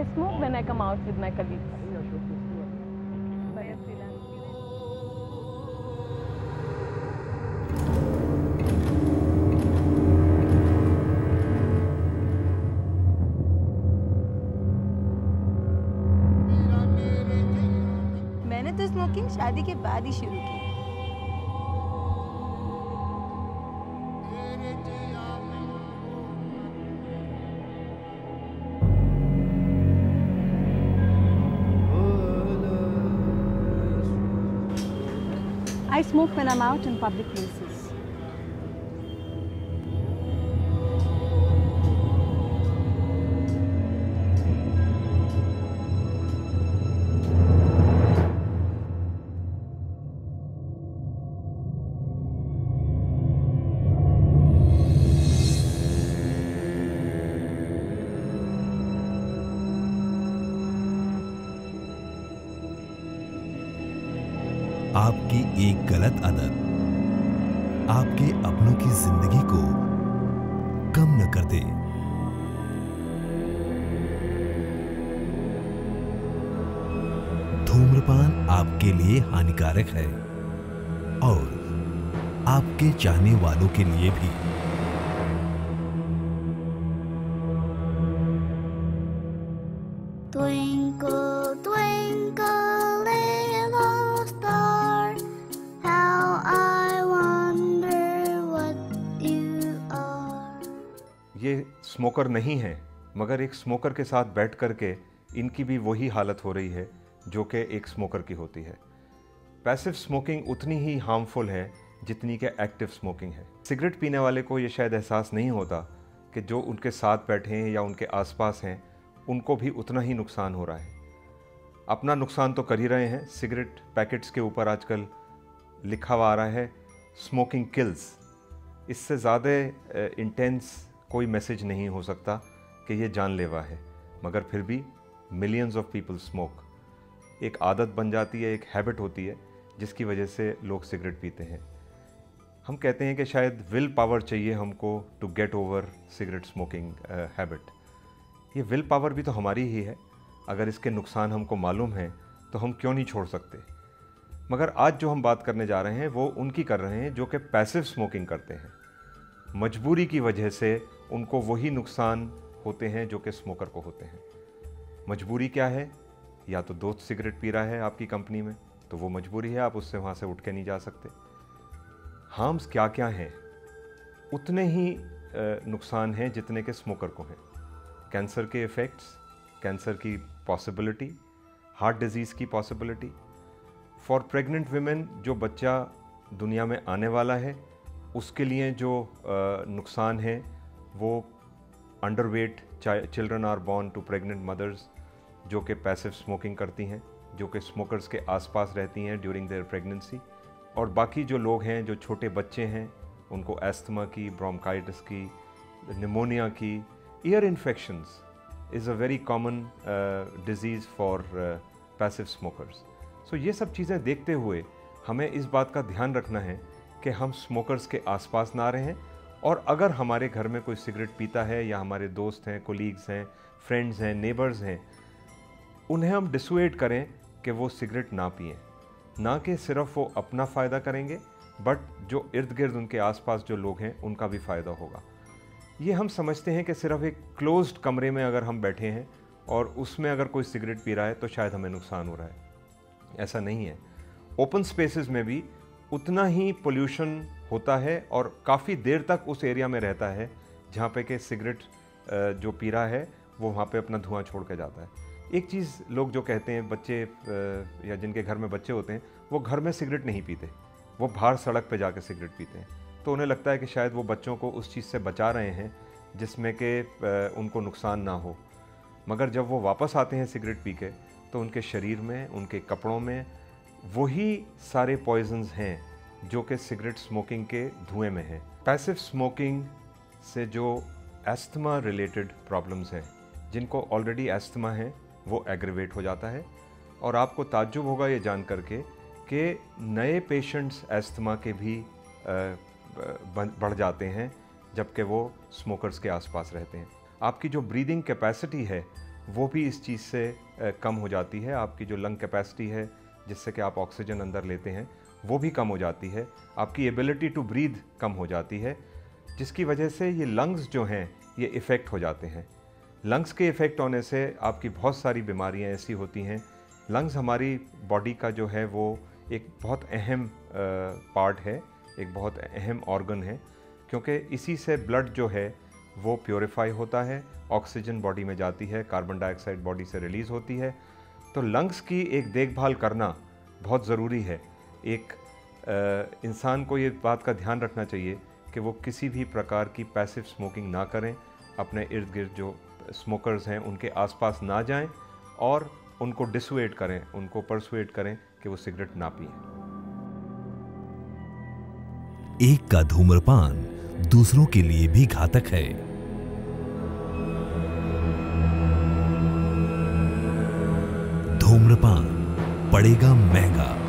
I smoke when I come out with my colleagues. मैंने तो smoking शादी के बाद ही शुरू की। I smoke when I'm out in public places. आपकी एक गलत आदत आपके अपनों की जिंदगी को कम न कर दे। धूम्रपान आपके लिए हानिकारक है और आपके चाहने वालों के लिए भी। Twinkle, twinkle, little star, how I wonder what you are. ये स्मोकर नहीं है, मगर एक स्मोकर के साथ बैठ कर के इनकी भी वही हालत हो रही है जो कि एक स्मोकर की होती है। पैसिव स्मोकिंग उतनी ही हार्मफुल है जितनी कि एक्टिव स्मोकिंग है। सिगरेट पीने वाले को ये शायद एहसास नहीं होता कि जो उनके साथ बैठे हैं या उनके आसपास हैं उनको भी उतना ही नुकसान हो रहा है। अपना नुकसान तो कर ही रहे हैं। सिगरेट पैकेट्स के ऊपर आजकल लिखा हुआ आ रहा है स्मोकिंग किल्स। इससे ज़्यादा इंटेंस कोई मैसेज नहीं हो सकता कि ये जानलेवा है, मगर फिर भी मिलियंस ऑफ पीपल स्मोक। एक आदत बन जाती है, एक हैबिट होती है जिसकी वजह से लोग सिगरेट पीते हैं। हम कहते हैं कि शायद विल पावर चाहिए हमको to get over cigarette smoking habit. ये विल पावर भी तो हमारी ही है। अगर इसके नुकसान हमको मालूम हैं तो हम क्यों नहीं छोड़ सकते। मगर आज जो हम बात करने जा रहे हैं वो उनकी कर रहे हैं जो कि पैसिव स्मोकिंग करते हैं। मजबूरी की वजह से उनको वही नुकसान होते हैं जो कि स्मोकर को होते हैं। मजबूरी क्या है? या तो दोस्त सिगरेट पी रहा है आपकी कंपनी में तो वो मजबूरी है, आप उससे वहाँ से उठ के नहीं जा सकते। हार्म्स क्या क्या हैं? उतने ही नुकसान हैं जितने के स्मोकर को हैं। कैंसर के इफ़ेक्ट्स, कैंसर की पॉसिबिलिटी, हार्ट डिजीज़ की पॉसिबिलिटी। फॉर प्रेग्नेंट विमेन जो बच्चा दुनिया में आने वाला है उसके लिए जो नुकसान है वो underweight children are born to pregnant mothers जो कि पैसिव स्मोकिंग करती हैं, जो कि स्मोकर्स के आसपास रहती हैं ड्यूरिंग देयर प्रेगनेंसी। और बाकी जो लोग हैं जो छोटे बच्चे हैं उनको एस्थमा की, ब्रोंकाइटिस की, निमोनिया की, ear infections is a very common disease for passive smokers. So ये सब चीज़ें देखते हुए हमें इस बात का ध्यान रखना है कि हम स्मोकर्स के आसपास ना रहें। और अगर हमारे घर में कोई सिगरेट पीता है या हमारे दोस्त हैं, कोलीग्स हैं, फ्रेंड्स हैं, नेबर्स हैं, उन्हें हम डिसुएड करें कि वो सिगरेट ना पिएं। ना कि सिर्फ वो अपना फ़ायदा करेंगे बट जो इर्द गिर्द उनके आसपास जो लोग हैं उनका भी फ़ायदा होगा। ये हम समझते हैं कि सिर्फ एक क्लोज्ड कमरे में अगर हम बैठे हैं और उसमें अगर कोई सिगरेट पी रहा है तो शायद हमें नुकसान हो रहा है। ऐसा नहीं है। ओपन स्पेसेस में भी उतना ही पोल्यूशन होता है और काफ़ी देर तक उस एरिया में रहता है जहाँ पे कि सिगरेट जो पी रहा है वो वहाँ पे अपना धुआं छोड़ के जाता है। एक चीज़ लोग जो कहते हैं, बच्चे या जिनके घर में बच्चे होते हैं वो घर में सिगरेट नहीं पीते, वो बाहर सड़क पे जाके सिगरेट पीते हैं। तो उन्हें लगता है कि शायद वो बच्चों को उस चीज़ से बचा रहे हैं जिसमें कि उनको नुकसान ना हो। मगर जब वो वापस आते हैं सिगरेट पी के तो उनके शरीर में, उनके कपड़ों में वही सारे पॉइजन्स हैं जो कि सिगरेट स्मोकिंग के धुएं में हैं। पैसिव स्मोकिंग से जो एस्थमा रिलेटेड प्रॉब्लम्स हैं, जिनको ऑलरेडी एस्थमा है, वो एग्रीवेट हो जाता है। और आपको ताज्जुब होगा ये जान करके कि नए पेशेंट्स एस्थमा के भी बढ़ जाते हैं जबकि वो स्मोकर्स के आसपास रहते हैं। आपकी जो ब्रीदिंग कैपेसिटी है वो भी इस चीज़ से कम हो जाती है। आपकी जो लंग कैपेसिटी है जिससे कि आप ऑक्सीजन अंदर लेते हैं वो भी कम हो जाती है। आपकी एबिलिटी टू ब्रीथ कम हो जाती है, जिसकी वजह से ये लंग्स जो हैं ये इफ़ेक्ट हो जाते हैं। लंग्स के इफ़ेक्ट होने से आपकी बहुत सारी बीमारियां ऐसी होती हैं। लंग्स हमारी बॉडी का जो है वो एक बहुत अहम पार्ट है, एक बहुत अहम ऑर्गन है, क्योंकि इसी से ब्लड जो है वो प्योरीफाई होता है, ऑक्सीजन बॉडी में जाती है, कार्बन डाइऑक्साइड बॉडी से रिलीज़ होती है। तो लंग्स की एक देखभाल करना बहुत ज़रूरी है। एक इंसान को ये बात का ध्यान रखना चाहिए कि वो किसी भी प्रकार की पैसिव स्मोकिंग ना करें, अपने इर्द गिर्द जो स्मोकर्स हैं उनके आसपास ना जाएं और उनको डिसुएड करें, उनको परसुएड करें कि वो सिगरेट ना पिएं। एक का धूम्रपान दूसरों के लिए भी घातक है। धूम्रपान पड़ेगा महंगा।